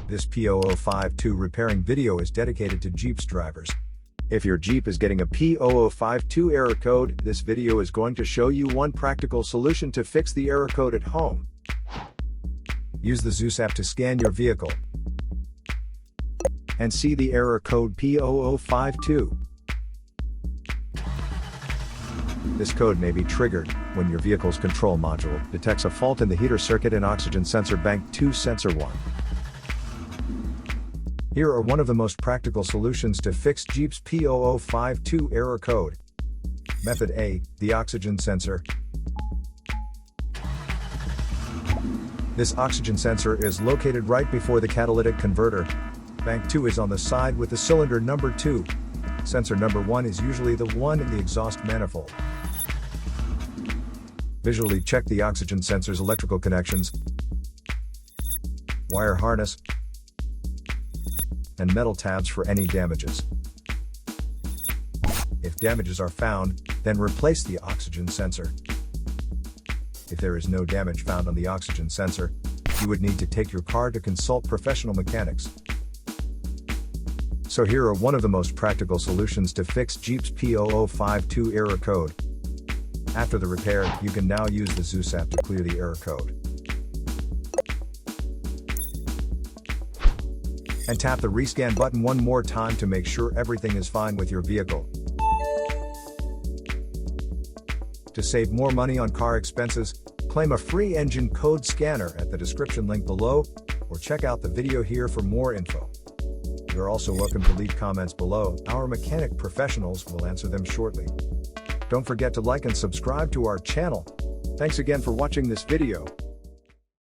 This P0052 repairing video is dedicated to Jeep's drivers. If your Jeep is getting a P0052 error code, this video is going to show you one practical solution to fix the error code at home. Use the Zeus app to scan your vehicle and see the error code P0052. This code may be triggered when your vehicle's control module detects a fault in the heater circuit and oxygen sensor bank 2 sensor 1. Here are one of the most practical solutions to fix Jeep's P0052 error code. Method A, the oxygen sensor. This oxygen sensor is located right before the catalytic converter. Bank 2 is on the side with the cylinder number 2. Sensor number 1 is usually the one in the exhaust manifold. Visually check the oxygen sensor's electrical connections, wire harness, and metal tabs for any damages. If damages are found, then replace the oxygen sensor. If there is no damage found on the oxygen sensor, you would need to take your car to consult professional mechanics. So here are one of the most practical solutions to fix Jeep's P0052 error code. After the repair, you can now use the Zeus app to clear the error code. And tap the rescan button one more time to make sure everything is fine with your vehicle. To save more money on car expenses, claim a free engine code scanner at the description link below, or check out the video here for more info. You're also welcome to leave comments below. Our mechanic professionals will answer them shortly. Don't forget to like and subscribe to our channel. Thanks again for watching this video.